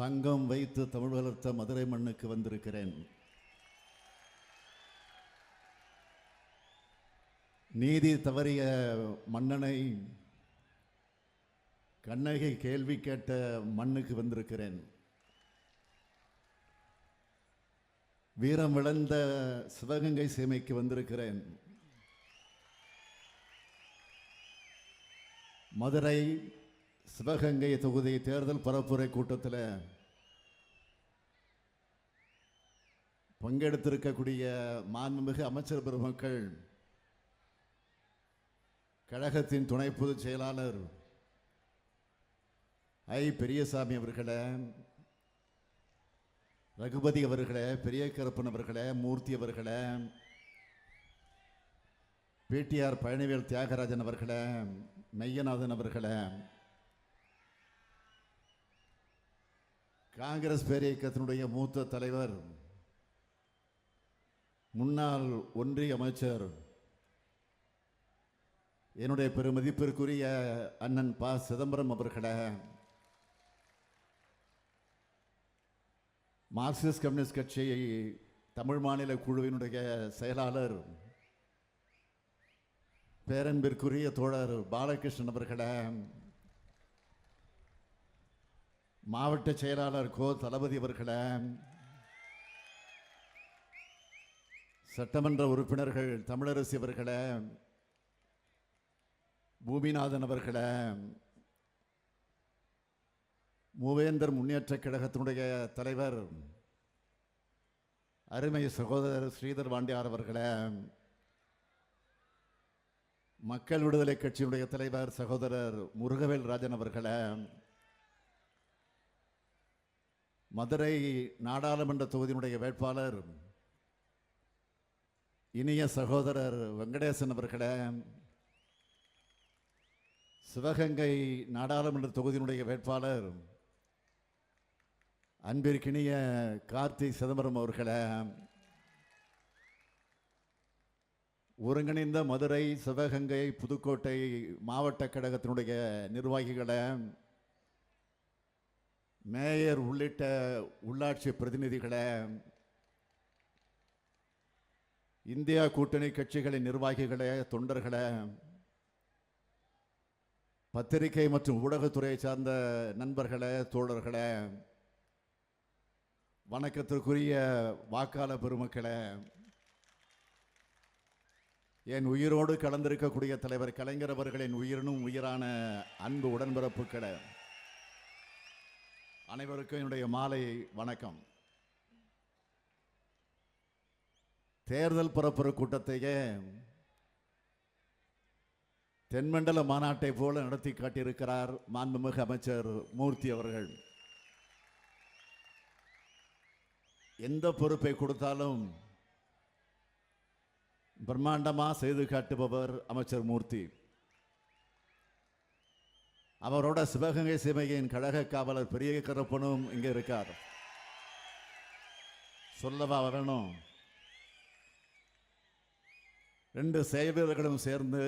சங்கம் வைத்து தமிழ் வளர்த்த மதுரை மண்ணுக்கு வந்திருக்கிறேன். நீதி தவறிய மன்னனை கண்ணகி கேள்வி கேட்ட மண்ணுக்கு வந்திருக்கிறேன். வீரம் விளைந்த சிவகங்கை சீமைக்கு வந்திருக்கிறேன். மதுரை சிவகங்கை தொகுதி தேர்தல் பரப்புரை கூட்டத்தில் பங்கெடுத்திருக்கக்கூடிய மாண்புமிகு அமைச்சர் பெருமக்கள், கழகத்தின் துணை பொதுச் செயலாளர் ஐ பெரியசாமி அவர்களே, ரகுபதி அவர்களே, பெரிய கருப்பன் அவர்களே, மூர்த்தி அவர்களே, பிடிஆர் பழனிவேல் தியாகராஜன் அவர்களே, மெய்யநாதன் அவர்களே, காங்கிரஸ் பேரியக்கத்தினுடைய மூத்த தலைவர் முன்னாள் ஒன்றிய அமைச்சர் என்னுடைய பெருமதிப்பிற்குரிய அண்ணன் ப சிதம்பரம் அவர்களே, மார்க்சிஸ்ட் கம்யூனிஸ்ட் கட்சி தமிழ் மாநில குழுவினுடைய செயலாளர் பேரன்பிற்குரிய தோழர் பாலகிருஷ்ணன் அவர்களே, மாவட்ட செயலாளர் கோ தளபதி அவர்களே, சட்டமன்ற உறுப்பினர்கள் தமிழரசி அவர்களே, பூமிநாதன் அவர்களே, மூவேந்தர் முன்னேற்ற கழகத்தினுடைய தலைவர் அருமை சகோதரர் ஸ்ரீதர் வாண்டியார் அவர்களே, மக்கள் விடுதலை கட்சியினுடைய தலைவர் சகோதரர் முருகவேல் ராஜன் அவர்களே, மதுரை நாடாளுமன்ற தொகுதியினுடைய வேட்பாளர் இனிய சகோதரர் வெங்கடேசன் அவர்களே, சிவகங்கை நாடாளுமன்ற தொகுதியினுடைய வேட்பாளர் அன்பிற்கினிய கார்த்தி சிதம்பரம் அவர்களே, ஒருங்கிணைந்த மதுரை சிவகங்கை புதுக்கோட்டை மாவட்ட கழகத்தினுடைய நிர்வாகிகளே, மேயர் உள்ளிட்ட உள்ளாட்சி பிரதிநிதிகளே, இந்தியா கூட்டணி கட்சிகளின் நிர்வாகிகளே, தொண்டர்களே, பத்திரிகை மற்றும் ஊடகத்துறையை சார்ந்த நண்பர்களே, தோழர்களே, வணக்கத்திற்குரிய வாக்காளர் பெருமக்களே, என் உயிரோடு கலந்திருக்கக்கூடிய தலைவர் கலைஞர் அவர்களின் உயிரினும் உயிரான அன்பு உடன்பிறப்புகளே, அனைவருக்கும் என்னுடைய மாலை வணக்கம். தேர்தல் பரப்புரை கூட்டத்தையே தென்மண்டல மாநாட்டை போல நடத்தி காட்டியிருக்கிறார் மாண்புமிகு அமைச்சர் மூர்த்தி அவர்கள். எந்த பொறுப்பை கொடுத்தாலும் பிரம்மாண்டமா செய்து காட்டுபவர் அமைச்சர் மூர்த்தி. அவரோட சிவகங்கை சீமையின் கழக காவலர் பெரிய கருப்பனும் இங்கே இருக்கார். சொல்லவா வேணும்? ரெண்டு செயல்வீரர்களும் சேர்ந்து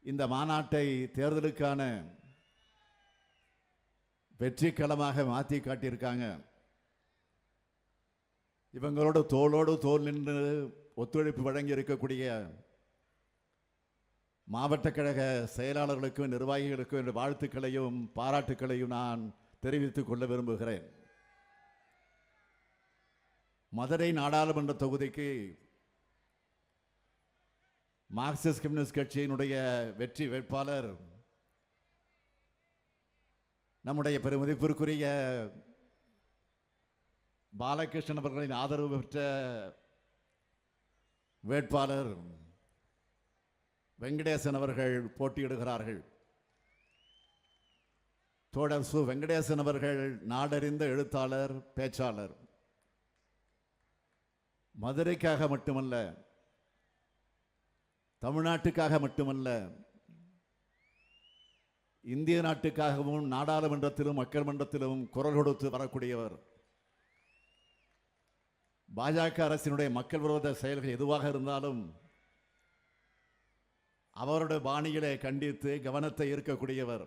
இந்த மாநாட்டை தேர்தலுக்கான வெற்றி களமாக மாற்றி காட்டியிருக்காங்க. இவங்களோட தோளோடு தோல் நின்று ஒத்துழைப்பு வழங்கி இருக்கக்கூடிய மாவட்ட கழக செயலாளர்களுக்கும் நிர்வாகிகளுக்கும் என்ற வாழ்த்துக்களையும் பாராட்டுக்களையும் நான் தெரிவித்துக் கொள்ள விரும்புகிறேன். மதுரை நாடாளுமன்ற தொகுதிக்கு மார்க்சிஸ்ட் கம்யூனிஸ்ட் கட்சியினுடைய வெற்றி வேட்பாளர் நம்முடைய பெருமதிப்பிற்குரிய பாலகிருஷ்ணன் அவர்களின் ஆதரவு பெற்ற வேட்பாளர் வெங்கடேசன் அவர்கள் போட்டியிடுகிறார்கள். தோழர் சு வெங்கடேசன் அவர்கள் நாடறிந்த எழுத்தாளர், பேச்சாளர். மதுரைக்காக மட்டுமல்ல, தமிழ்நாட்டுக்காக மட்டுமல்ல, இந்திய நாட்டுக்காகவும் நாடாளுமன்றத்திலும் மக்கள் மன்றத்திலும் குரல் கொடுத்து வரக்கூடியவர். பாஜக அரசினுடைய மக்கள் விரோத செயல்கள் எதுவாக இருந்தாலும் அவருடைய பாணிகளை கண்டித்து கவனத்தை ஈர்க்கக்கூடியவர்.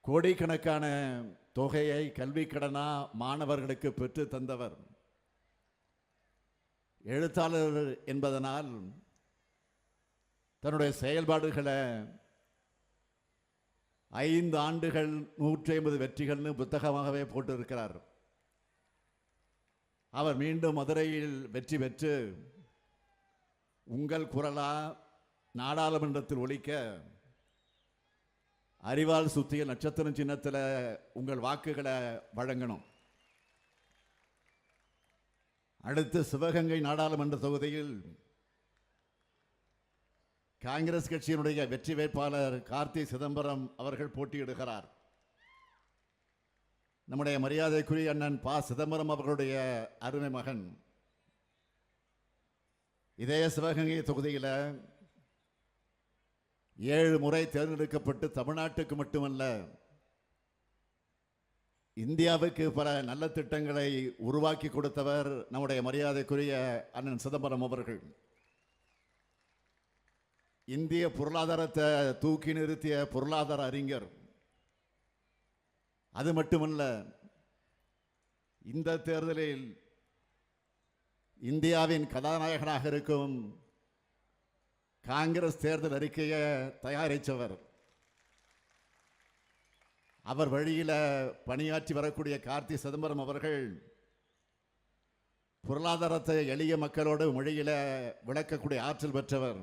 கோடிக்கணக்கான தொகையை கல்வி கடனா மாணவர்களுக்கு பெற்று தந்தவர். எழுத்தாளர் என்பதனால் தன்னுடைய செயல்பாடுகளை 5 ஆண்டுகள் 150 வெற்றிகள்னு புத்தகமாகவே போட்டிருக்கிறார். அவர் மீண்டும் மதுரையில் வெற்றி பெற்று உங்கள் குரலா நாடாளுமன்றத்தில் ஒலிக்க அறிவால் சுத்திய நட்சத்திரம் சின்னத்தில் உங்கள் வாக்குகளை வழங்கணும். அடுத்து சிவகங்கை நாடாளுமன்ற தொகுதியில் காங்கிரஸ் கட்சியினுடைய வெற்றி வேட்பாளர் கார்த்தி சிதம்பரம் அவர்கள் போட்டியிடுகிறார். நம்முடைய மரியாதைக்குரிய அண்ணன் ப. சிதம்பரம் அவர்களுடைய அருமை மகன். இதே சிவகங்கை தொகுதியில் 7 முறை தேர்ந்தெடுக்கப்பட்டு தமிழ்நாட்டுக்கு மட்டுமல்ல இந்தியாவுக்கு பல நல்ல திட்டங்களை உருவாக்கி கொடுத்தவர் நம்முடைய மரியாதைக்குரிய அண்ணன் சிதம்பரம் அவர்கள். இந்திய பொருளாதாரத்தை தூக்கி நிறுத்திய பொருளாதார அறிஞர். அது மட்டுமல்ல, இந்த தேர்தலில் இந்தியாவின் கதாநாயகனாக இருக்கும் காங்கிரஸ் தேர்தல் அறிக்கையை தயாரித்தவர். அவர் வழியில் பணியாற்றி வரக்கூடிய கார்த்தி சிதம்பரம் அவர்கள் பொருளாதாரத்தை எளிய மக்களோடு மொழியில் விளக்கக்கூடிய ஆற்றல் பெற்றவர்.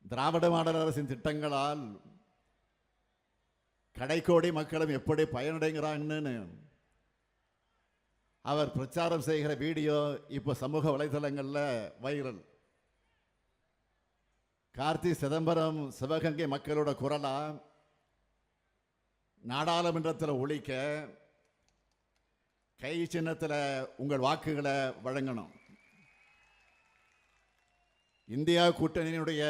திராவிட மாடல் அரசின் திட்டங்களால் கடைக்கோடி மக்களும் எப்படி பயனடைகிறாங்கன்னு அவர் பிரச்சாரம் செய்கிற வீடியோ இப்போ சமூக வலைதளங்களில் வைரல். கார்த்தி சிதம்பரம் சிவகங்கை மக்களோட குரலா நாடாளுமன்றத்தில் ஒலிக்க கை சின்னத்தில் உங்கள் வாக்குகளை வழங்கணும். இந்தியா கூட்டணியினுடைய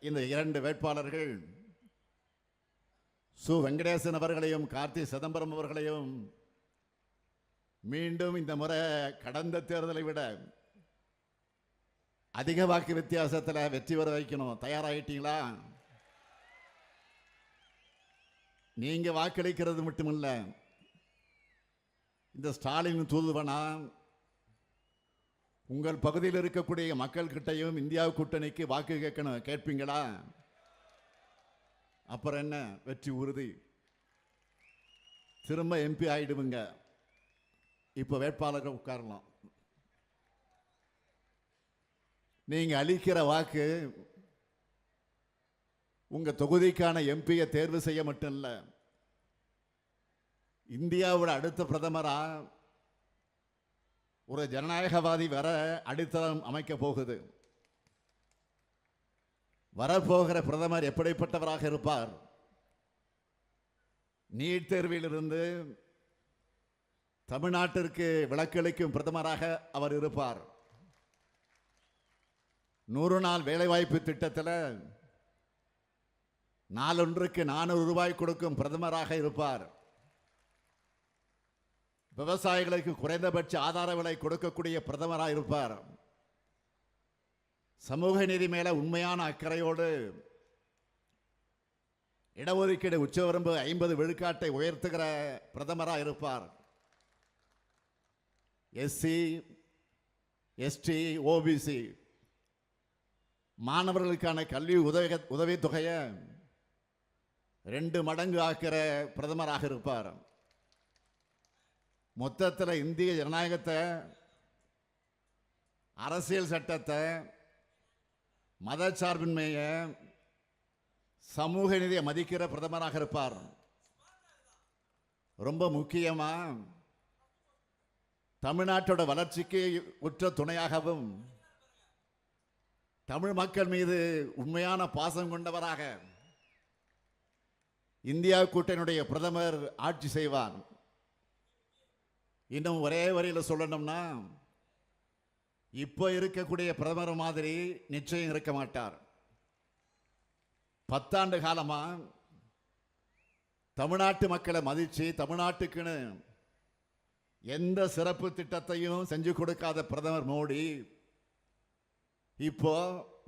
இந்த 2 வேட்பாளர்கள் சு. வெங்கடேசன் அவர்களையும் கார்த்தி சிதம்பரம் அவர்களையும் மீண்டும் இந்த முறை கடந்த தேர்தலை விட அதிக வாக்கு வித்தியாசத்தில் வெற்றி பெற வைக்கணும். தயாராகிட்டீங்களா? நீங்க வாக்களிக்கிறது மட்டுமில்ல, இந்த ஸ்டாலின் தூதுவனா உங்கள் பகுதியில் இருக்கக்கூடிய மக்கள் கிட்டையும் இந்தியா கூட்டணிக்கு வாக்கு கேட்கணும். கேட்பீங்களா? அப்புறம் என்ன, வெற்றி உறுதி. திரும்ப எம்பி ஆயிடுவீங்க. இப்போ வேட்பாளர்கள் உட்காரலாம். நீங்க அளிக்கிற வாக்கு உங்க தொகுதிக்கான எம்பியை தேர்வு செய்ய மட்டும் இல்ல, இந்தியாவோட அடுத்த பிரதமரா ஒரு ஜனநாயகவாதி வர அடித்தளம் அமைக்க போகுது. வரப்போகிற பிரதமர் எப்படிப்பட்டவராக இருப்பார்? நீட் தேர்விலிருந்து தமிழ்நாட்டிற்கு விலக்களிக்கும் பிரதமராக அவர் இருப்பார். 100 நாள் வேலைவாய்ப்பு திட்டத்தில் நாளொன்றுக்கு 400 ரூபாய் கொடுக்கும் பிரதமராக இருப்பார். விவசாயிகளுக்கு குறைந்தபட்ச ஆதார விலை கொடுக்கக்கூடிய பிரதமராக இருப்பார். சமூக நீதி மேல உண்மையான அக்கறையோடு இடஒதுக்கீடு உச்சவரம்பு 50 விழுக்காட்டை உயர்த்துகிற பிரதமராக இருப்பார். எஸ்சி, எஸ்டி, ஓபிசி மாணவர்களுக்கான கல்வி உதவித்தொகையை 2 மடங்கு ஆக்கிற பிரதமராக இருப்பார். மொத்தத்தில் இந்திய ஜனநாயகத்தை, அரசியல் சட்டத்தை, மதச்சார்பின்மையை, சமூக நீதியை மதிக்கிற பிரதமராக இருப்பார். ரொம்ப முக்கியமா தமிழ்நாட்டோட வளர்ச்சிக்கு உற்ற துணையாகவும் தமிழ் மக்கள் மீது உண்மையான பாசம் கொண்டவராக இந்தியா கூட்டணியுடைய பிரதமர் ஆட்சி செய்வார். இன்னும் ஒரே வரியில் சொல்லணும்னா, இப்போ இருக்கக்கூடிய பிரதமர் மாதிரி நிச்சயம் இருக்க மாட்டார். 10 ஆண்டு காலமா தமிழ்நாட்டு மக்களை மதிச்சு தமிழ்நாட்டுக்குன்னு எந்த சிறப்பு திட்டத்தையும் செஞ்சு கொடுக்காத பிரதமர் மோடி இப்போ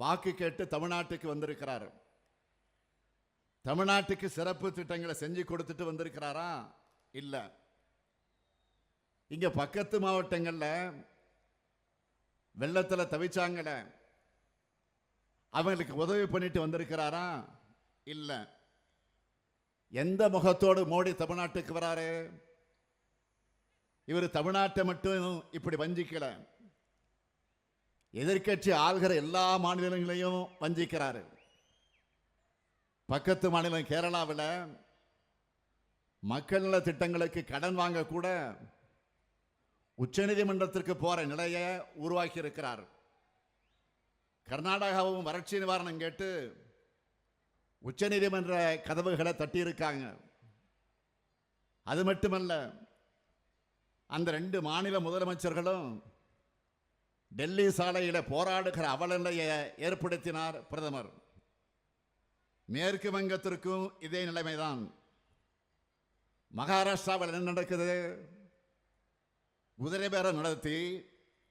வாக்கு கேட்டு தமிழ்நாட்டுக்கு வந்திருக்கிறார். தமிழ்நாட்டுக்கு சிறப்பு திட்டங்களை செஞ்சு கொடுத்துட்டு வந்திருக்கிறாரா? இல்ல. இங்க பக்கத்து மாவட்டங்கள்ல வெள்ளத்துல தவிச்சாங்கல, அவங்களுக்கு உதவி பண்ணிட்டு வந்திருக்கிறாரா? இல்ல. எந்த முகத்தோடு மோடி தமிழ்நாட்டுக்கு வராரு? இவர் தமிழ்நாட்டை மட்டும் இப்படி வஞ்சிக்கல, எதிர்க்கட்சி ஆள்கிற எல்லா மாநிலங்களையும் வஞ்சிக்கிறாரு. பக்கத்து மாநிலம் கேரளாவில் மக்கள் நல திட்டங்களுக்கு கடன் வாங்க கூட உச்சநீதிமன்றத்திற்கு போற நிலையை உருவாக்கி இருக்கிறார். கர்நாடகாவும் வறட்சி நிவாரணம் கேட்டு உச்சநீதிமன்ற கதவுகளை தட்டியிருக்காங்க. அது மட்டுமல்ல, அந்த 2 மாநில முதலமைச்சர்களும் டெல்லி சாலையில் போராடுகிற அவலநிலையை ஏற்படுத்தினார் பிரதமர். மேற்கு வங்கத்திற்கும் இதே நிலைமைதான். மகாராஷ்டிராவில் என்ன நடக்குது? குதிரை பேரம் நடத்தி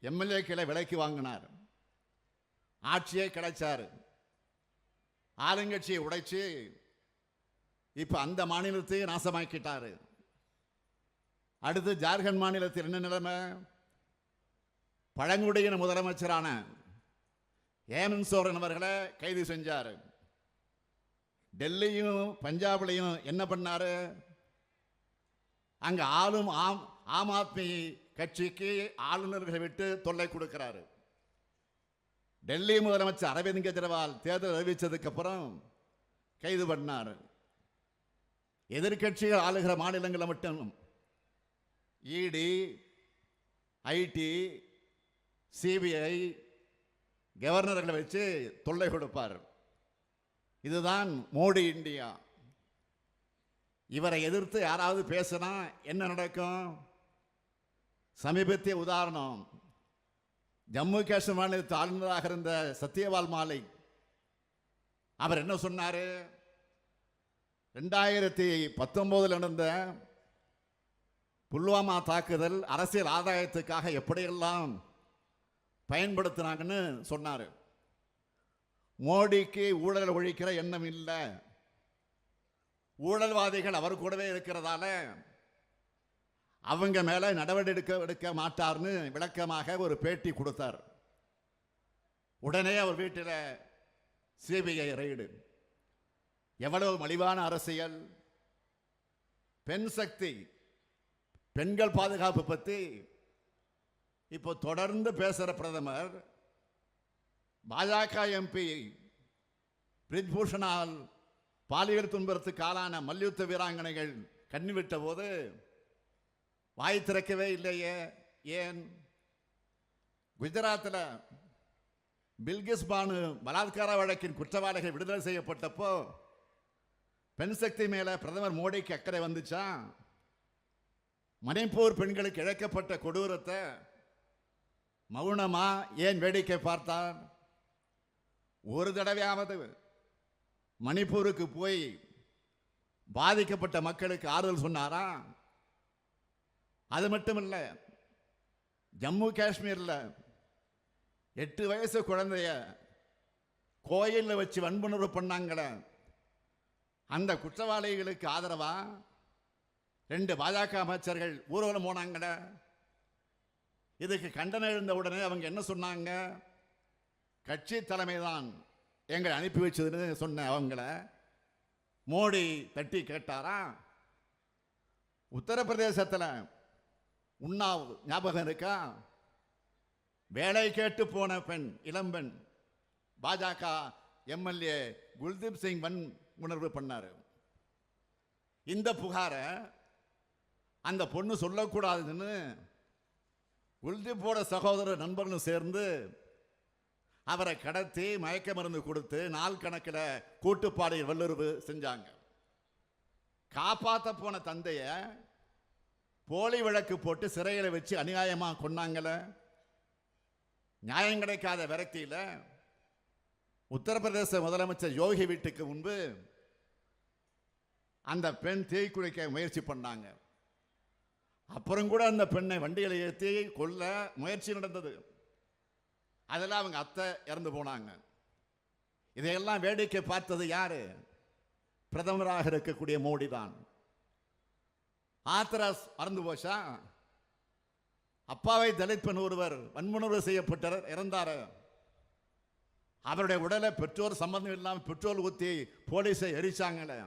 எம்எல்ஏக்களை விலைக்கு வாங்கினார், ஆட்சியை கிடைச்சார், ஆளுங்கட்சியை உடைச்சு இப்ப அந்த மாநிலத்தை நாசமாக்கிட்டாரு. அடுத்து ஜார்க்கண்ட் மாநிலத்தில் என்ன நிலைமை? பழங்குடியின முதலமைச்சரான ஹேமந்த் சோரன் அவர்களை கைது செஞ்சார். டெல்லியும் பஞ்சாப்லையும் என்ன பண்ணாரு? அங்க ஆளும் ஆம் ஆத்மி கட்சிக்கு ஆளுநர்களை விட்டு தொல்லை கொடுக்கிறாரு. டெல்லி முதலமைச்சர் அரவிந்த் கெஜ்ரிவால் தேர்தல் அறிவிச்சதுக்கு அப்புறம் கைது பண்ணார். எதிர்கட்சிகள் ஆளுகிற மாநிலங்களை மட்டும் இடி, ஐடி, சிபிஐ கவர்னர்களை வச்சு தொல்லை கொடுப்பார். இதுதான் மோடி இந்தியா. இவரை எதிர்த்து யாராவது பேசினா என்ன நடக்கும்? சமீபத்திய உதாரணம், ஜம்மு காஷ்மீர் மாநிலத்தில் ஆளுநராக இருந்த சத்யபால் மாலிக். அவர் என்ன சொன்னாரு? 2019 நடந்த புல்வாமா தாக்குதல் அரசியல் ஆதாயத்துக்காக எப்படியெல்லாம் பயன்படுத்தினாங்கன்னு சொன்னார். மோடிக்கு ஊழல் ஒழிக்கிற எண்ணம் இல்லை, ஊழல்வாதிகள் அவர் கூடவே இருக்கிறதால அவங்க மேல நடவடிக்கை எடுக்க மாட்டார்னு விளக்கமாக ஒரு பேட்டி கொடுத்தார். உடனே அவர் வீட்டில் சிபிஐ ரெய்டு. எவ்வளவு மலிவான அரசியல்! பெண் சக்தி, பெண்கள் பாதுகாப்பு பற்றி இப்போ தொடர்ந்து பேசுகிற பிரதமர் பாஜக எம்பி பிரிஜ்பூஷனால் பாலியல் துன்புறுத்துக்கு ஆளான மல்யுத்த வீராங்கனைகள் கண்ணிவிட்ட போது வாய் திறக்கவே இல்லையே. ஏன்? குஜராத்தில் பில்கிஸ் பானு பலாத்கார வழக்கின் குற்றவாளிகள் விடுதலை செய்யப்பட்டப்போ பெண் சக்தி மேல பிரதமர் மோடிக்கு அக்கறை வந்துச்சா? மணிப்பூர் பெண்களுக்கு இழைக்கப்பட்ட கொடூரத்தை மௌனமா ஏன் வேடிக்கை பார்த்தார்? ஒரு தடவையாவது மணிப்பூருக்கு போய் பாதிக்கப்பட்ட மக்களுக்கு ஆறுதல் சொன்னாரா? அது மட்டுமல்ல, ஜம்மு காஷ்மீரில் 8 வயசு குழந்தைய கோயிலில் வச்சு வன்புணர்வு பண்ணாங்களே, அந்த குற்றவாளிகளுக்கு ஆதரவா 2 பாஜக அமைச்சர்கள் ஊர்வலம் போனாங்களே. இதுக்கு கண்டனம் எழுந்த உடனே அவங்க என்ன சொன்னாங்க? கட்சி தலைமைதான் எங்களை அனுப்பி வச்சதுன்னு சொன்ன அவங்கள மோடி தட்டி கேட்டாரா? உத்தரப்பிரதேசத்தில் உன்னாவ் ஞாபகம் இருக்கா? வேலை கேட்டு போன பெண், இளம்பெண், பாஜக எம்எல்ஏ குல்தீப் சிங் உணர்வு பண்ணாரு. இந்த புகாரை அந்த பொண்ணு சொல்லக்கூடாதுன்னு குல்தீப்போட சகோதரர் நண்பர்களும் சேர்ந்து அவரை கடத்தி மயக்க மருந்து கொடுத்து நாள் கணக்கில் கூட்டுப்பாளைய வல்லுறவு செஞ்சாங்க. காப்பாற்ற போன தந்தைய போலி வழக்கு போட்டு சிறையில் வச்சு அநியாயமாக கொன்னாங்கள. நியாயம் கிடைக்காத விரக்தியில் உத்தரப்பிரதேச முதலமைச்சர் யோகி வீட்டுக்கு முன்பு அந்த பெண் தீக்குளிக்க முயற்சி பண்ணாங்க. அப்புறம் கூட அந்த பெண்ணை வண்டிகளை ஏற்றி கொல்ல முயற்சி நடந்தது. அதில் அவங்க அத்தை இறந்து போனாங்க. இதையெல்லாம் வேடிக்கை பார்த்தது யாரு? பிரதமராக இருக்கக்கூடிய மோடி தான். ஆத்ராஸ் மறந்து போச்சா? அப்பாவை தலித் பெண் ஒருவர் வன்முறை செய்யப்பட்டார், இறந்தார். அவருடைய உடலை பெற்றோர் சம்பந்தம் இல்லாமல் பெட்ரோல் ஊற்றி போலீஸை எரிச்சாங்களே.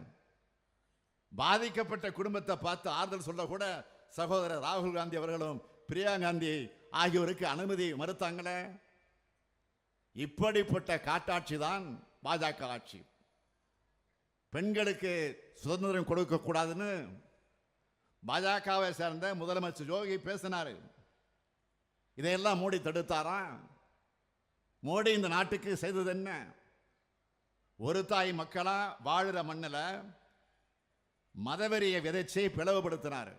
பாதிக்கப்பட்ட குடும்பத்தை பார்த்து ஆறுதல் சொல்ல கூட சகோதரர் ராகுல் காந்தி அவர்களும் பிரியா காந்தி ஆகியோருக்கு அனுமதி மறுத்தாங்களே. இப்படிப்பட்ட காட்டாட்சி தான் பாஜக ஆட்சி. பெண்களுக்கு சுதந்திரம் கொடுக்க கூடாதுன்னு பாஜகவை சேர்ந்த முதலமைச்சர் யோகி பேசினார். இதையெல்லாம் மோடி தடுத்தாரா? மோடி இந்த நாட்டுக்கு செய்தது என்ன? ஒரு தாய் மக்களா வாழுற மண்ணில் மதவெறியை விதைச்சி பிளவுபடுத்தினார்.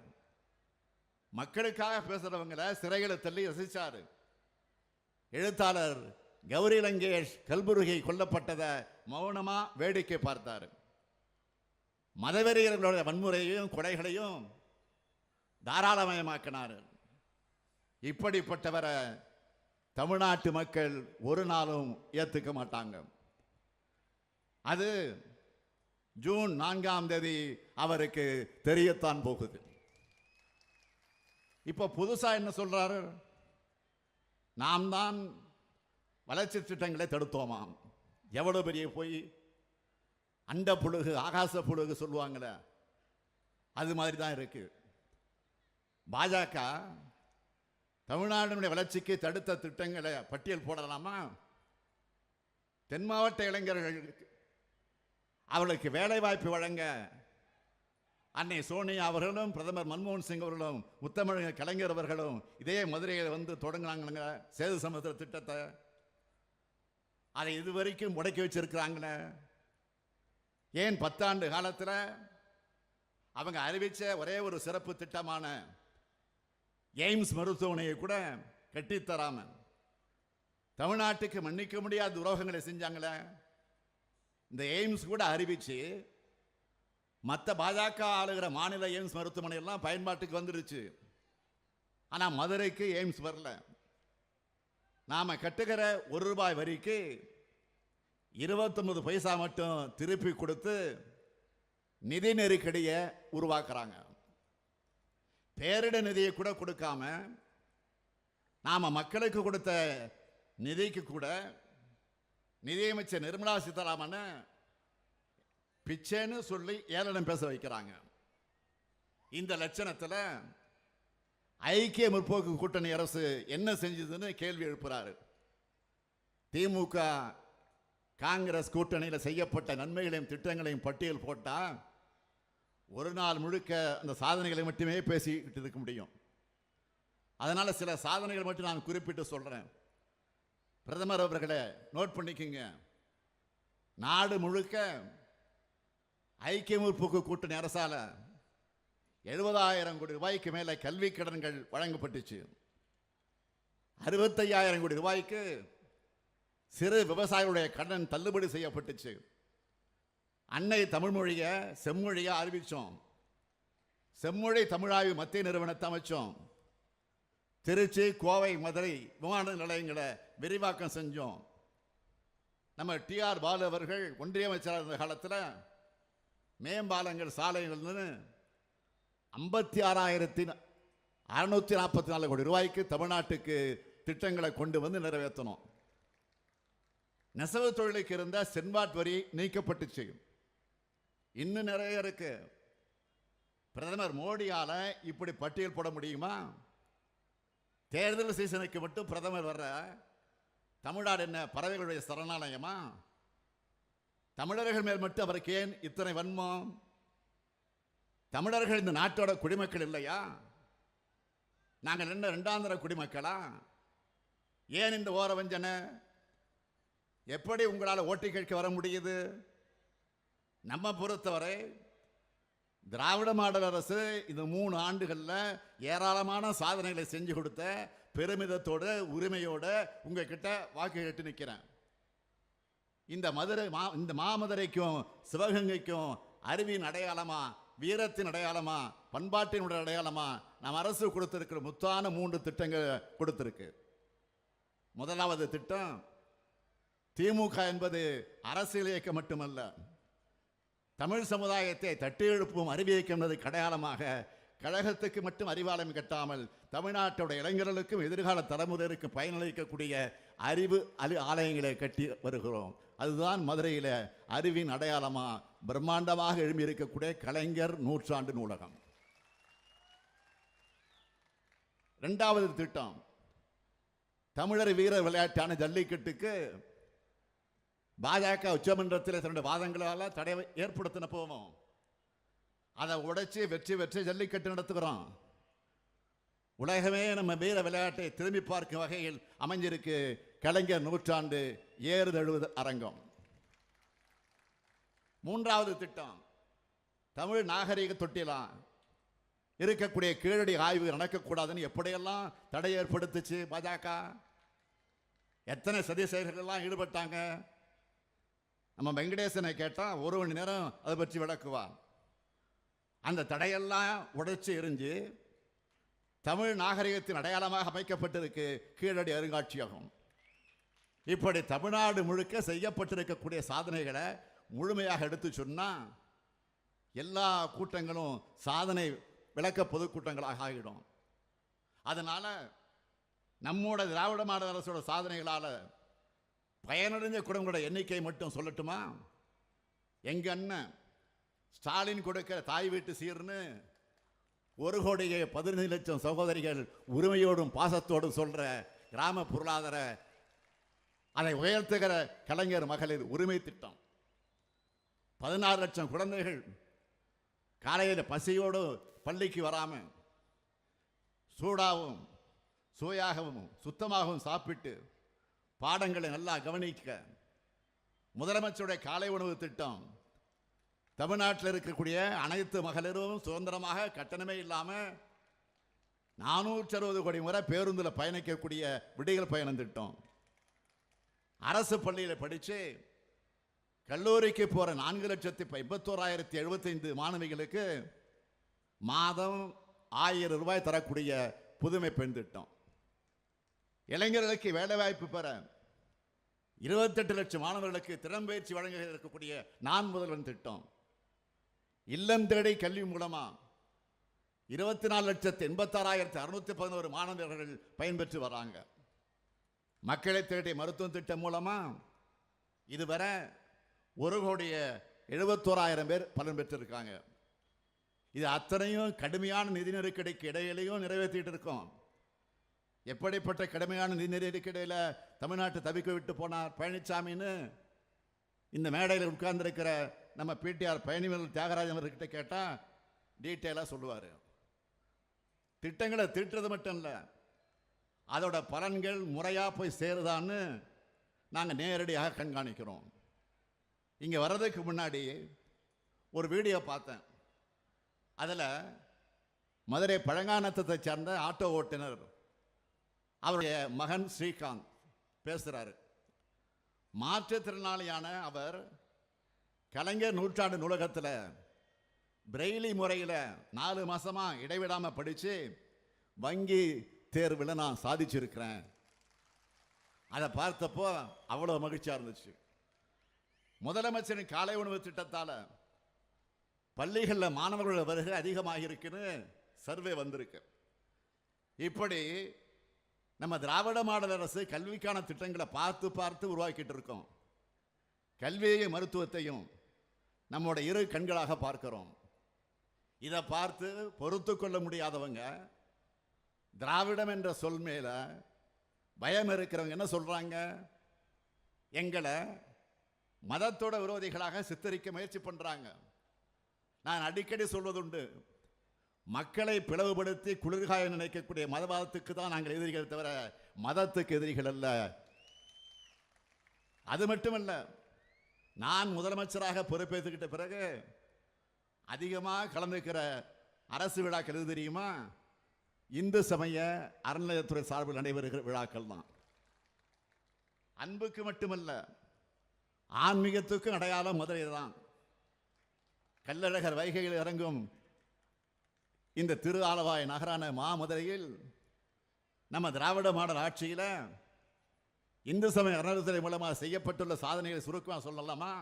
மக்களுக்காக பேசுறவங்களை சிறைகளை தள்ளி ரசிச்சார். எழுத்தாளர் கௌரி லங்கேஷ் கல்புர்கி கொல்லப்பட்டதை மௌனமா வேடிக்கை பார்த்தார். மதவெறியர்களுடைய வன்முறையையும் கொலைகளையும் தாராளமயமாக்கினார். இப்படிப்பட்டவரை தமிழ்நாட்டு மக்கள் ஒரு நாளும் ஏற்றுக்க மாட்டாங்க. அது ஜூன் 4ஆம் தேதி அவருக்கு தெரியத்தான் போகுது. இப்ப புதுசா என்ன சொல்றாரு? நாம் தான் வளர்ச்சி திட்டங்களை தடுத்தோமாம். எவ்வளவு பெரிய போய் அண்ட புழுகு ஆகாச புழுகு சொல்லுவாங்களே, அது மாதிரி தான் இருக்கு. பாஜக தமிழ்நாட்டினுடைய வளர்ச்சிக்கு தடுத்த திட்டங்களை பட்டியல் போடலாமா? தென் மாவட்ட இளைஞர்களுக்கு அவர்களுக்கு வேலை வாய்ப்பு வழங்க அன்னை சோனியா அவர்களும் பிரதமர் மன்மோகன் சிங் அவர்களும் முத்தமிழ் கலைஞர் அவர்களும் இதே மதுரையில் வந்து தொடங்கினாங்க சேது சமுத்திர திட்டத்தை. அதை இதுவரைக்கும் முடக்கி வச்சிருக்கிறாங்களே. ஏன் 10 ஆண்டு காலத்தில் அவங்க அறிவிச்ச ஒரே ஒரு சிறப்பு திட்டமான எய்ம்ஸ் மருத்துவமனையை கூட கட்டித்தராம தமிழ்நாட்டுக்கு மன்னிக்க முடியாத துரோகங்களை செஞ்சாங்களே. இந்த எய்ம்ஸ் கூட அறிவிச்சு மற்ற பாஜக ஆளுகிற மாநில எய்ம்ஸ் மருத்துவமனை எல்லாம் பயன்பாட்டுக்கு வந்துருச்சு. ஆனால் மதுரைக்கு எய்ம்ஸ் வரல. நாம கட்டுகிற ₹1 வரிக்கு 29 பைசா மட்டும் திருப்பி கொடுத்து நிதி நெருக்கடியை உருவாக்குறாங்க. பேரிட நிதியை கூட கொடுக்காம நாம மக்களுக்கு கொடுத்த நிதிக்கு கூட நிதியமைச்சர் நிர்மலா சீதாராமன் பிச்சைன்னு சொல்லி ஏளனம் பேச வைக்கிறாங்க. இந்த லட்சணத்தில் ஐக்கிய முற்போக்கு கூட்டணி அரசு என்ன செஞ்சதுன்னு கேள்வி எழுப்புறாரு. திமுக காங்கிரஸ் கூட்டணியில் செய்யப்பட்ட நன்மைகளையும் திட்டங்களையும் பட்டியல் போட்டால் ஒரு நாள் முழுக்க அந்த சாதனைகளை மட்டுமே பேசிக்கிட்டு இருக்க முடியும். அதனால சில சாதனைகள் மட்டும் நான் குறிப்பிட்டு சொல்றேன். பிரதமர் அவர்களை நோட் பண்ணிக்கங்க. நாடு முழுக்க ஐக்கிய முற்போக்கு கூட்டணி அரசால 70,000 கோடி ரூபாய்க்கு மேல கல்வி கடன்கள் வழங்கப்பட்டுச்சு. 65,000 கோடி ரூபாய்க்கு சிறு விவசாயிகளுடைய கடன் தள்ளுபடி செய்யப்பட்டுச்சு. அன்னை தமிழ் மொழியை செம்மொழியா அறிவிச்சோம். செம்மொழி தமிழாய்வு மத்திய நிறுவனத்தை அமைச்சோம். திருச்சி, கோவை, மதுரை விமான நிலையங்களை விரிவாக்கம் செஞ்சோம். நம்ம டிஆர் பாலு அவர்கள் ஒன்றிய அமைச்சராக இருந்த காலத்தில் மேம்பாலங்கள் சாலைகள் 56,644 கோடி ரூபாய்க்கு தமிழ்நாட்டுக்கு திட்டங்களை கொண்டு வந்து நிறைவேற்றணும். நெசவு தொழிலுக்கு இருந்த சென்வாட் வரி நீக்கப்பட்டுச்சு. இன்னும் நிறைய இருக்கு. பிரதமர் மோடியால இப்படி பட்டியல் போட முடியுமா? தேர்தல் சீசனுக்கு மட்டும் பிரதமர் வர்ற தமிழ்நாடு என்ன பறவைகளுடைய சரணாலயமா? தமிழர்கள் மேல் மட்டும் அவருக்கு ஏன் இத்தனை வன்மம்? தமிழர்கள் இந்த நாட்டோட குடிமக்கள் இல்லையா? நாங்கள் என்ன 2ஆம் தர குடிமக்களா? ஏன் இந்த ஓர வஞ்சனை? எப்படி உங்களால் ஓட்டு கேட்க வர முடியுது? நம்ம பொறுத்தவரை திராவிட மாடல் அரசு இந்த 3 ஆண்டுகளில் ஏராளமான சாதனைகளை செஞ்சு கொடுத்த பெருமிதத்தோட உரிமையோட உங்ககிட்ட வாக்கு கேட்டு நிற்கிறேன். இந்த மாமதுரைக்கும் சிவகங்கைக்கும் அறிவின் அடையாளமா, வீரத்தின் அடையாளமா, பண்பாட்டினுடைய அடையாளமா நம் அரசு கொடுத்திருக்கிற முத்தான 3 திட்டங்கள் கொடுத்திருக்கு. முதலாவது திட்டம், திமுக என்பது அரசியல் இயக்கம் மட்டுமல்ல, தமிழ் சமுதாயத்தை தட்டி எழுப்பும் அறிவியக்கம் என்பது அடையாளமாக கழகத்துக்கு மட்டும் அறிவாலயம் கட்டாமல் தமிழ்நாட்டோட இளைஞர்களுக்கும் எதிர்கால தலைமுறைக்கும் பயனளிக்கக்கூடிய அறிவு ஆலயங்களை கட்டி வருகிறோம். அதுதான் மதுரையில் அறிவின் அடையாளமாக பிரம்மாண்டமாக எழும்பியிருக்கக்கூடிய கலைஞர் நூற்றாண்டு நூலகம். இரண்டாவது திட்டம், தமிழர் வீரர் விளையாட்டான ஜல்லிக்கட்டுக்கு பாஜக உச்சமன்றத்தில் தன்னுடைய வாதங்களால் தடை ஏற்படுத்தின போவோம். அதை உடைச்சி வெற்றி ஜல்லிக்கட்டு நடத்துகிறோம். உலகமே நம்ம வீர விளையாட்டை திரும்பி பார்க்கும் வகையில் அமைஞ்சிருக்கு கலைஞர் நூற்றாண்டு ஏறுதழுவது அரங்கம். மூன்றாவது திட்டம், தமிழ் நாகரிக தொட்டிலாம் இருக்கக்கூடிய கீழடி ஆய்வு நடக்கக்கூடாதுன்னு எப்படியெல்லாம் தடை ஏற்படுத்துச்சு பாஜக. எத்தனை சதி செயல்களெல்லாம் ஈடுபட்டாங்க. நம்ம வெங்கடேசனை கேட்டால் 1 மணி நேரம் அதை பற்றி விளக்குவார். அந்த தடையெல்லாம் உடைச்சு எரிஞ்சு தமிழ் நாகரிகத்தின் அடையாளமாக அமைக்கப்பட்டிருக்கு கீழடி அருங்காட்சியகம். இப்படி தமிழ்நாடு முழுக்க செய்யப்பட்டிருக்கக்கூடிய சாதனைகளை முழுமையாக எடுத்து சொன்னால் எல்லா கூட்டங்களும் சாதனை விளக்க பொதுக்கூட்டங்களாக ஆகிடும். அதனால நம்மோட திராவிட மாடல் அரசோட சாதனைகளால் பயனடைஞ்ச குடும்பங்களோட எண்ணிக்கை மட்டும் சொல்லட்டுமா? எங்க அண்ணன் ஸ்டாலின் கொடுக்கிற தாய் வீட்டு சீர்னு 1,15,00,000 சகோதரிகள் உரிமையோடும் பாசத்தோடும் சொல்ற கிராம பொருளாதார அதை உயர்த்துகிற கலைஞர் மகளிர் உரிமை திட்டம். 16 லட்சம் குழந்தைகள் காலையில் பசியோடு பள்ளிக்கு வராம சூடாகவும் சுவையாகவும் சுத்தமாகவும் சாப்பிட்டு பாடங்களை நல்லா கவனிக்க முதலமைச்சருடைய காலை உணவு திட்டம். தமிழ்நாட்டில் இருக்கக்கூடிய அனைத்து மகளிரும் சுதந்திரமாக கட்டணமே இல்லாமல் 460 கோடி முறை பேருந்தில் பயணிக்கக்கூடிய விடியல் பயணம் திட்டம். அரசு பள்ளியில் படித்து கல்லூரிக்கு போகிற 4,81,075 மாணவிகளுக்கு மாதம் 1000 ரூபாய் தரக்கூடிய புதுமை பெண் திட்டம். இளைஞர்களுக்கு வேலைவாய்ப்பு பெற 28 லட்சம் மாணவர்களுக்கு திறன்பயிற்சி வழங்க இருக்கக்கூடிய நான் முதல்வன் திட்டம். இல்லம் தேடி கல்வி மூலமா 24,86,611 மாணவர்கள் பயன்பெற்று வராங்க. மக்களை தேடி மருத்துவ திட்டம் மூலமா இதுவரை 1,71,00,000 பேர் பலன் பெற்றிருக்காங்க. இது அத்தனையும் கடுமையான நிதி நெருக்கடிக்கு இடையிலையும் நிறைவேற்றிட்டு இருக்கோம். எப்படிப்பட்ட கடுமையான நிதி நெருக்கடியில் தமிழ்நாட்டை தவிக்க விட்டு போனார் பழனிசாமின்னு இந்த மேடையில் உட்கார்ந்துருக்கிற நம்ம பிடிஆர் பயணிகள் தியாகராஜன் அவர்கிட்ட கேட்டால் டீட்டெயிலாக சொல்லுவார். திட்டங்களை தீட்டுறது மட்டும் இல்லை, அதோட பலன்கள் முறையாக போய் சேருதான்னு நாங்கள் நேரடியாக கண்காணிக்கிறோம். இங்கே வர்றதுக்கு முன்னாடி ஒரு வீடியோ பார்த்தேன். அதில் மதுரை பழங்கானத்தை சேர்ந்த ஆட்டோ ஓட்டுநர் அவருடைய மகன் ஸ்ரீகாந்த் பேசுகிறாரு. மாற்றுத்திறனாளியான அவர் கலைஞர் நூற்றாண்டு நூலகத்தில் பிரெய்லி முறையில் 4 மாதமாக இடைவிடாமல் படித்து வங்கி தேர்வில் நான் சாதிச்சிருக்கிறேன். அதை பார்த்தப்போ அவ்வளோ மகிழ்ச்சியாக இருந்துச்சு. முதலமைச்சரின் காலை உணவு திட்டத்தால் பள்ளிகளில் மாணவர்கள் வருகை அதிகமாக இருக்குன்னு சர்வே வந்திருக்கு. இப்படி நம்ம திராவிட மாடல் அரசு கல்விக்கான திட்டங்களை பார்த்து உருவாக்கிட்டு இருக்கோம். கல்வியையும் மருத்துவத்தையும் நம்மோட இரு கண்களாக பார்க்கிறோம். இதை பார்த்து பொறுத்து கொள்ள முடியாதவங்க திராவிடம் என்ற சொல் மேல பயம் இருக்கிறவங்க என்ன சொல்றாங்க, எங்களை மதத்தோட விரோதிகளாக சித்தரிக்க முயற்சி பண்றாங்க. நான் அடிக்கடி சொல்வதுண்டு, மக்களை பிளவுபடுத்தி குளிர்காய நினைக்கக்கூடிய மதவாதத்துக்கு தான் நாங்கள் எதிரிகள் தவிர மதத்துக்கு எதிரிகள் அல்ல. அது மட்டுமல்ல, நான் முதலமைச்சராக பொறுப்பேற்றுக்கிட்ட பிறகு அதிகமாக கலந்துக்கிற அரசு விழாக்கள் எது தெரியுமா? இந்து சமய அறநிலையத்துறை சார்பில் நடைபெறுகிற விழாக்கள் தான். அன்புக்கு மட்டுமல்ல, ஆன்மீகத்துக்கும் அடையாளம் மதுரை தான். கள்ளழகர் வைகையில் இறங்கும் இந்த திரு ஆலவாய் நகரான மாமதுரையில் நம்ம திராவிட மாடல் ஆட்சியில் இந்து சமய அறநிலையத்துறை மூலமாக செய்யப்பட்டுள்ள சாதனைகளை சுருக்கமாக சொல்லலாமா?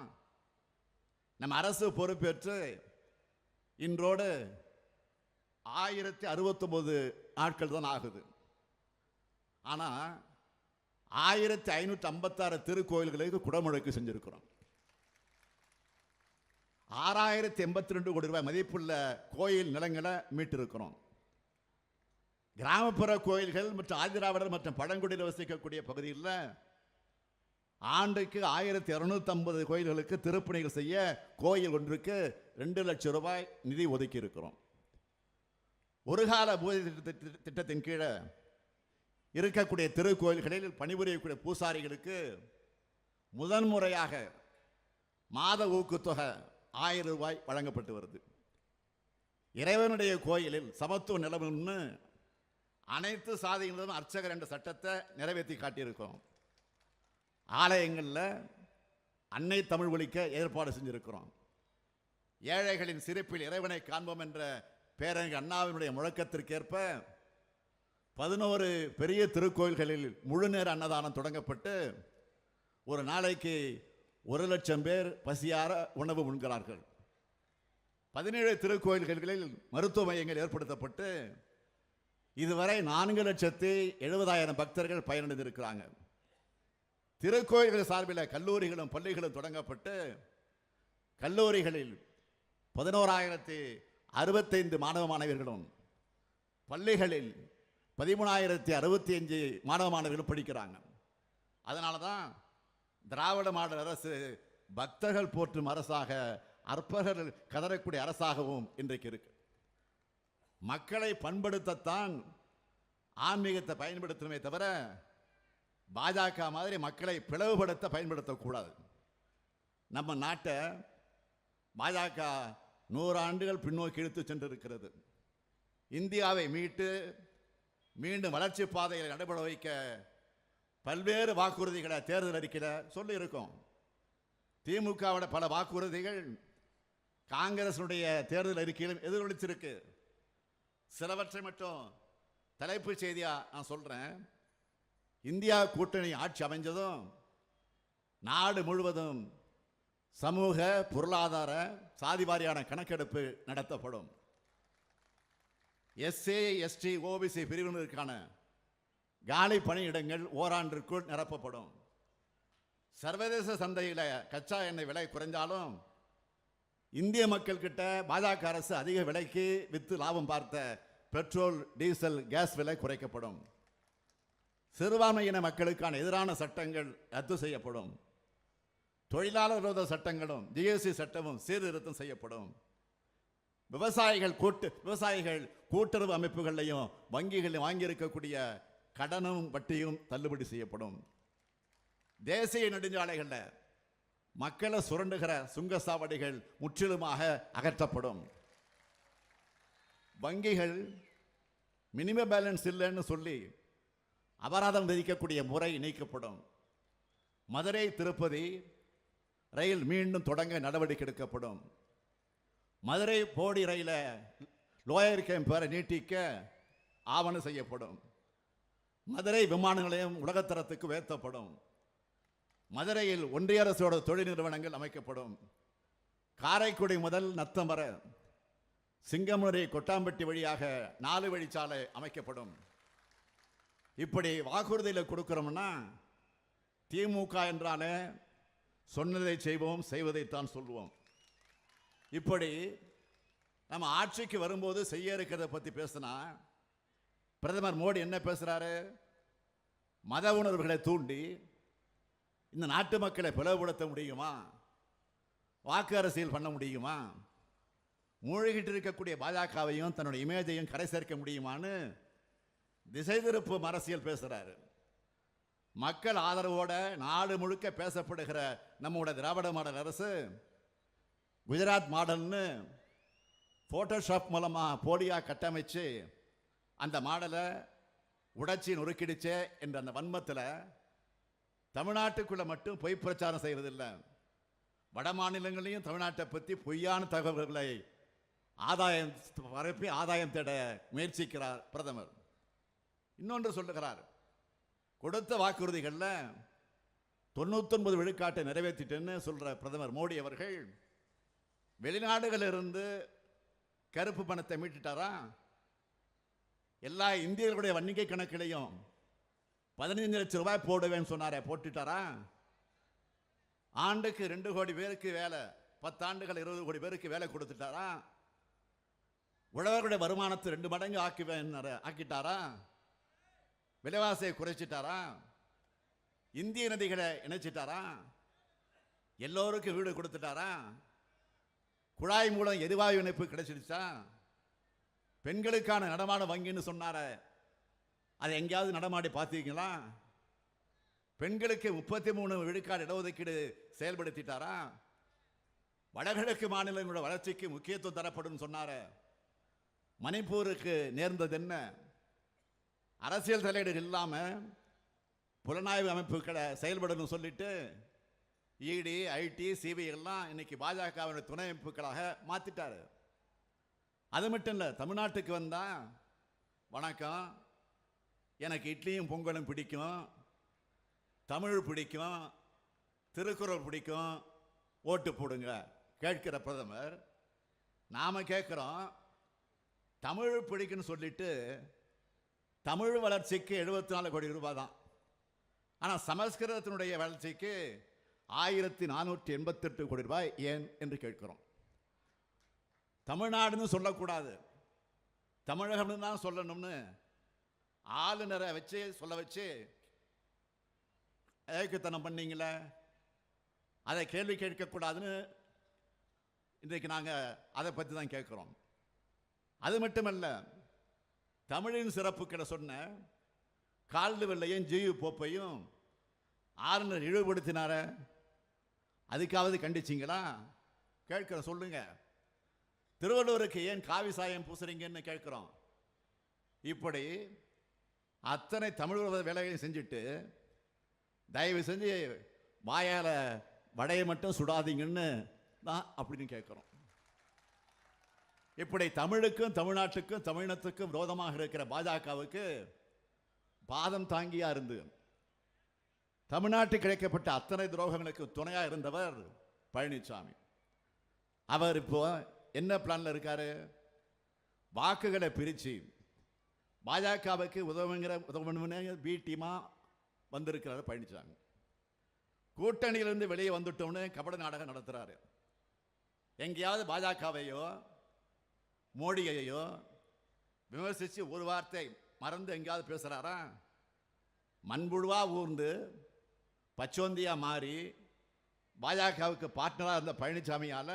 நம்ம அரசு பொறுப்பேற்று இன்றோடு 1069 நாட்கள் தான் ஆகுது. ஆனால் 1556 திருக்கோயில்களுக்கு குடமுழுக்கு செஞ்சிருக்கிறோம். 6082 கோடி ரூபாய் மதிப்புள்ள கோயில் நிலங்களை மீட்டிருக்கிறோம். கிராமப்புற கோயில்கள் மற்றும் ஆதிராவிடர் மற்றும் பழங்குடியில் வசிக்கக்கூடிய பகுதியில் ஆண்டுக்கு 1250 கோயில்களுக்கு திருப்பணிகள் செய்ய கோயில் ஒன்றுக்கு 2 லட்சம் ரூபாய் நிதி ஒதுக்கி இருக்கிறோம். ஒரு கால பூஜை திட்டத்தின் கீழே இருக்கக்கூடிய திருக்கோயில்களில் பணிபுரியக்கூடிய பூசாரிகளுக்கு முதன்முறையாக மாத ஊக்குத்தொகை 1000 ரூபாய் வழங்கப்பட்டு வருது. இறைவனுடைய கோயிலில் சமத்துவ நிலவுன்னு அனைத்து சாதிகளிலும் அர்ச்சகர் என்ற சட்டத்தை நிறைவேற்றி காட்டியிருக்கிறோம். ஆலயங்களில் அன்னை தமிழ் ஒலிக்க ஏற்பாடு செஞ்சிருக்கிறோம். ஏழைகளின் சிரிப்பில் இறைவனை காண்போம் என்ற பேரறிஞர் அண்ணாவினுடைய முழக்கத்திற்கேற்ப 11 பெரிய திருக்கோயில்களில் முழுநேர அன்னதானம் தொடங்கப்பட்டு ஒரு நாளைக்கு 1 லட்சம் பேர் பசியார உணவு உண்கிறார்கள். 17 திருக்கோயில்களில் மருத்துவ மையங்கள் ஏற்படுத்தப்பட்டு இதுவரை 4,70,70,000 பக்தர்கள் பயனடைந்திருக்கிறாங்க. திருக்கோயில்கள் சார்பில் கல்லூரிகளும் பள்ளிகளும் தொடங்கப்பட்டு கல்லூரிகளில் 11,065 மாணவ மாணவியர்களும் பள்ளிகளில் 13,065 மாணவ மாணவிகளும் படிக்கிறாங்க. அதனால தான் திராவிட மாடல் அரசு பக்தர்கள் போற்றும் அரசாக, அற்பர்கள் கதறக்கூடிய அரசாகவும் இன்றைக்கு இருக்கு. மக்களை பண்படுத்தத்தான் ஆன்மீகத்தை பயன்படுத்தணுமே தவிர பாஜக மாதிரி மக்களை பிளவுபடுத்த பயன்படுத்தக்கூடாது. நம்ம நாட்டை பாஜக 100 ஆண்டுகள் பின்னோக்கி இழுத்து சென்றிருக்கிறது. இந்தியாவை மீட்டு மீண்டும் வளர்ச்சி பாதைகளை நடைபெற வைக்க பல்வேறு வாக்குறுதிகளை தேர்தல் அறிக்கையில் சொல்லி இருக்கோம். திமுகவோட பல வாக்குறுதிகள் காங்கிரசுடைய தேர்தல் அறிக்கையிலும் எதிரொலிச்சிருக்கு. சிலவற்றை மட்டும் தலைப்புச் செய்தியா நான் சொல்றேன். இந்தியா கூட்டணி ஆட்சி அமைஞ்சதும் நாடு முழுவதும் சமூக பொருளாதார சாதிவாரியான கணக்கெடுப்பு நடத்தப்படும். எஸ்சி எஸ்டி ஓபிசி பிரிவினருக்கான காலி பணியிடங்கள் ஓராண்டிற்குள் நிரப்பப்படும். சர்வதேச சந்தையில் கச்சா எண்ணெய் விலை குறைஞ்சாலும் இந்திய மக்கள் கிட்ட பாஜக அரசு அதிக விலைக்கு வித்து லாபம் பார்த்த பெட்ரோல் டீசல் கேஸ் விலை குறைக்கப்படும். சிறுபான்மையின மக்களுக்கான எதிரான சட்டங்கள் ரத்து செய்யப்படும். தொழிலாளர் விரோத சட்டங்களும் ஜிஎஸ்டி சட்டமும் சீர்திருத்தம் செய்யப்படும். விவசாயிகள் கூட்டுறவு அமைப்புகளையும் வங்கிகளில் வாங்கியிருக்கக்கூடிய கடனும் வட்டியும் தள்ளுபடி செய்யப்படும். தேசிய நெடுஞ்சாலைகளில் மக்களை சுரண்டுகிற சுங்கசாவடிகள் முற்றிலுமாக அகற்றப்படும். வங்கிகள் மினிமம் பேலன்ஸ் இல்லைன்னு சொல்லி அபராதம் விதிக்கக்கூடிய முறை நீக்கப்படும். மதுரை திருப்பதி ரயில் மீண்டும் தொடங்க நடவடிக்கை எடுக்கப்படும். மதுரை போடி ரயில லோயர் கேம்ப் வரை நீட்டிக்க ஆவணம் செய்யப்படும். மதுரை விமான நிலையம் உலகத்தரத்துக்கு உயர்த்தப்படும். மதுரையில் ஒன்றிய அரசோட தொழில் நிறுவனங்கள் அமைக்கப்படும். காரைக்குடி முதல் நத்தம் வரை சிங்கமுனரி கொட்டாம்பட்டி வழியாக 4 வழிச்சாலை அமைக்கப்படும். இப்படி வாக்குறுதியில் கொடுக்கிறோம்னா திமுக என்றாலே சொன்னதை செய்வோம், செய்வதைத்தான் சொல்லுவோம். இப்படி நம்ம ஆட்சிக்கு வரும்போது செய்ய இருக்கிறத பற்றி பேசினா பிரதமர் மோடி என்ன பேசுறாரு? மத உணர்வுகளை தூண்டி இந்த நாட்டு மக்களை பிளவுபடுத்த முடியுமா? வாக்கு அரசியல் பண்ண முடியுமா? மூழ்கிட்டு இருக்கக்கூடிய பாஜகவையும் தன்னுடைய இமேஜையும் கரை சேர்க்க முடியுமான்னு திசை திருப்பும் அரசியல் பேசுறாரு. மக்கள் ஆதரவோட நாடு முழுக்க பேசப்படுகிற நம்முடைய திராவிட மாடல் அரசு குஜராத் மாடல்னு போட்டோஷாப் மூலமா போலியா கட்டமைச்சு அந்த மாடலை உடைச்சி நொறுக்கிடுச்சே என்ற அந்த வன்மத்தில் தமிழ்நாட்டுக்குள்ள மட்டும் பொய் பிரச்சாரம் செய்வதில்லை, வட மாநிலங்களையும் தமிழ்நாட்டை பற்றி பொய்யான தகவல்களை ஆதாயம் தேட முயற்சிக்கிறார் பிரதமர். இன்னொன்று சொல்லுகிறார், கொடுத்த வாக்குறுதிகளில் 99 விழுக்காட்டை நிறைவேற்றிட்டேன்னு சொல்ற பிரதமர் மோடி அவர்கள் வெளிநாடுகளிலிருந்து கருப்பு பணத்தை மீட்டுட்டாரா? எல்லா இந்தியர்களுடைய வணிக கணக்கிலையும் 15 லட்சம் ரூபாய் போடுவேன்னு சொன்னாரே, போட்டுட்டாரா? ஆண்டுக்கு 2 கோடி பேருக்கு வேலை, 10 ஆண்டுகள் 20 கோடி பேருக்கு வேலை கொடுத்துட்டாரா? உழவர்களுடைய வருமானத்தை 2 மடங்கு ஆக்கிட்டாரா? விலைவாசியை குறைச்சிட்டாரா? இந்திய நதிகளை இணைச்சிட்டாரா? எல்லோருக்கும் வீடு கொடுத்துட்டாரா? குழாய் மூலம் எரிவாயு இணைப்பு கிடைச்சிருச்சா? பெண்களுக்கான நடமாட வங்கின்னு சொன்னார, அதை எங்கேயாவது நடமாடி பார்த்தீங்களா? பெண்களுக்கு 33 விழுக்காடு இடஒதுக்கீடு செயல்படுத்திட்டாரா? வடகிழக்கு மாநிலங்களோட வளர்ச்சிக்கு முக்கியத்துவம் தரப்படும் சொன்னார, மணிப்பூருக்கு நேர்ந்தது என்ன? அரசியல் தலையீடு இல்லாம புலனாய்வு அமைப்புகளை செயல்படணும் சொல்லிட்டு இடி, ஐடி, சிபிஐ எல்லாம் இன்னைக்கு பாஜகவினுடைய துணை அமைப்புகளாக மாத்திட்டாரு. அது மட்டும் இல்லை, தமிழ்நாட்டுக்கு வந்தா வணக்கம், எனக்கு இட்லியும் பொங்கலும் பிடிக்கும், தமிழ் பிடிக்கும், திருக்குறள் பிடிக்கும், ஓட்டு போடுங்க கேட்கிற பிரதமர், நாம கேட்கிறோம் தமிழ் பிடிக்குன்னு சொல்லிட்டு தமிழ் வளர்ச்சிக்கு 74 கோடி ரூபாய் தான். ஆனால் சமஸ்கிருதத்தினுடைய வளர்ச்சிக்கு 1488 கோடி ரூபாய் ஏன் என்று கேட்கிறோம். தமிழ்நாடுன்னு சொல்லக்கூடாது, தமிழகம்னு தான் சொல்லணும்னு ஆளுநரை வச்சு சொல்ல வச்சு ஏகத்தனம் பண்ணீங்களே, அதை கேள்வி கேட்கக்கூடாதுன்னு இன்றைக்கு நாங்கள் அதை பற்றி தான் கேட்குறோம். அது மட்டுமல்ல, தமிழின் சிறப்புக்கிட சொன்ன கால்டு வெள்ளையும் ஜியு போப்பையும் ஆளுநர் இழிவுபடுத்தினார, அதுக்காவது கண்டிச்சிங்களா? கேட்கிற சொல்லுங்க. திருவள்ளுவருக்கு ஏன் காவி சாயம் பூசுறீங்கன்னு கேட்கிறோம். இப்படி அத்தனை தமிழ் வேலைகளையும் செஞ்சுட்டு தயவு செஞ்சு வாயால வடையை மட்டும் சுடாதீங்கன்னு தான் அப்படின்னு கேட்கிறோம். இப்படி தமிழுக்கும் தமிழ்நாட்டுக்கும் தமிழினத்துக்கும் விரோதமாக இருக்கிற பாஜகவுக்கு பாதம் தாங்கியா இருந்து தமிழ்நாட்டுக்கு கிடைக்கப்பட்ட அத்தனை துரோகங்களுக்கு துணையா இருந்தவர் பழனிசாமி. அவர் இப்போ என்ன பிளான்ல இருக்காரு? வாக்குகளை பிரிச்சு பாஜகவுக்கு உதவுங்கிற பி டீமா வந்திருக்கிறாரு பழனிசாமி. கூட்டணியிலிருந்து வெளியே வந்துட்டோம்னு கபட நாடகம் நடத்துறாரு. எங்கேயாவது பாஜகவையோ மோடியையோ விமர்சித்து ஒரு வார்த்தை மறந்து எங்கேயாவது பேசுறாரா? மண்புழுவா ஊர்ந்து பச்சோந்தியா மாறி பாஜகவுக்கு பார்ட்னராக இருந்த பழனிசாமியால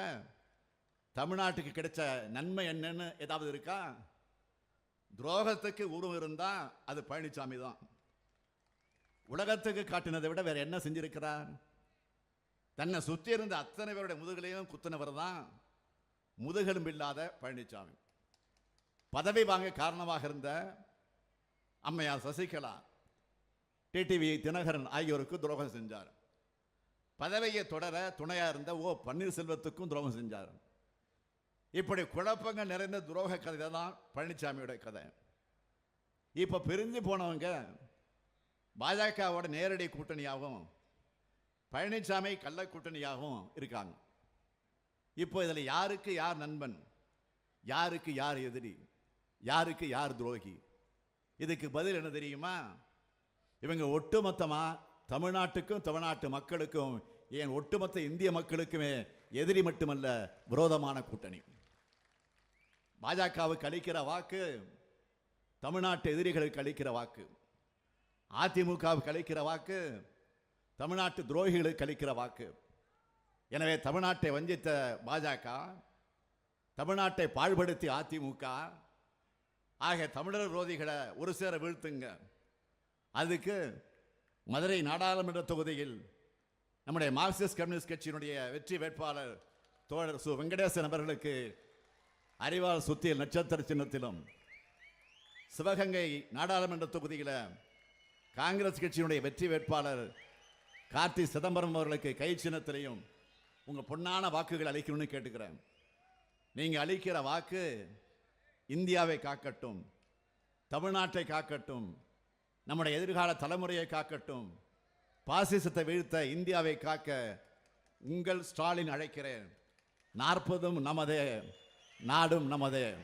தமிழ்நாட்டுக்கு கிடைச்ச நன்மை என்னன்னு ஏதாவது இருக்கா? துரோகத்துக்கு உருவம் இருந்தா அது பழனிசாமி தான். உலகத்துக்கு காட்டினதை விட வேற என்ன செஞ்சிருக்கிறார்? தன்னை சுற்றி இருந்த அத்தனை பேருடைய முதுகலையும் குத்தினவர் தான் முதுகெலும்பு இல்லாத பழனிசாமி. பதவி வாங்க காரணமாக இருந்த அம்மையார் சசிகலா, டிடிவி தினகரன் ஆகியோருக்கு துரோகம் செஞ்சார். பதவியை தொடர துணையா இருந்த ஓ பன்னீர்செல்வத்துக்கும் துரோகம் செஞ்சார். இப்படி குழப்பங்கள் நிறைந்த துரோக கதை தான் பழனிசாமியோட கதை. இப்ப பிரிஞ்சு போனவங்க பாஜகவோட நேரடி கூட்டணியாகவும் பழனிசாமி கள்ள கூட்டணியாகவும் இருக்காங்க. இப்போ இதில் யாருக்கு யார் நண்பன், யாருக்கு யார் எதிரி, யாருக்கு யார் துரோகி? இதுக்கு பதில் என்ன தெரியுமா? இவங்க ஒட்டுமொத்தமா தமிழ்நாட்டுக்கும் தமிழ்நாட்டு மக்களுக்கும், ஏன் ஒட்டுமொத்த இந்திய மக்களுக்குமே எதிரி மட்டுமல்ல, விரோதமான கூட்டணி. பாஜகவுக்கு அளிக்கிற வாக்கு தமிழ்நாட்டு எதிரிகளுக்கு அளிக்கிற வாக்கு, அதிமுகவுக்கு அளிக்கிற வாக்கு தமிழ்நாட்டு துரோகிகளுக்கு அளிக்கிற வாக்கு. எனவே தமிழ்நாட்டை வஞ்சித்த பாஜக, தமிழ்நாட்டை பாழ்படுத்தி அதிமுக ஆகிய தமிழர் விரோதிகளை ஒரு சேர வீழ்த்துங்க. அதுக்கு மதுரை நாடாளுமன்ற தொகுதியில் நம்முடைய மார்க்சிஸ்ட் கம்யூனிஸ்ட் கட்சியினுடைய வெற்றி வேட்பாளர் தோழர் சு வெங்கடேசன் அவர்களுக்கு அறிவால் சுத்தியல் நட்சத்திர சின்னத்திலும், சிவகங்கை நாடாளுமன்ற தொகுதியில் காங்கிரஸ் கட்சியினுடைய வெற்றி வேட்பாளர் கார்த்தி சிதம்பரம் அவர்களுக்கு கை சின்னத்திலையும் உங்க பொன்னான வாக்குகள் அளிக்கணும்னு கேட்டுக்கிறேன். நீங்க அளிக்கிற வாக்கு இந்தியாவை காக்கட்டும், தமிழ்நாட்டை காக்கட்டும், நம்முடைய எதிர்கால தலைமுறையை காக்கட்டும், பாசிசத்தை வீழ்த்த இந்தியாவை காக்க உங்கள் ஸ்டாலின் அழைக்கிறேன். 40 நமதே, நாடும் நமதே.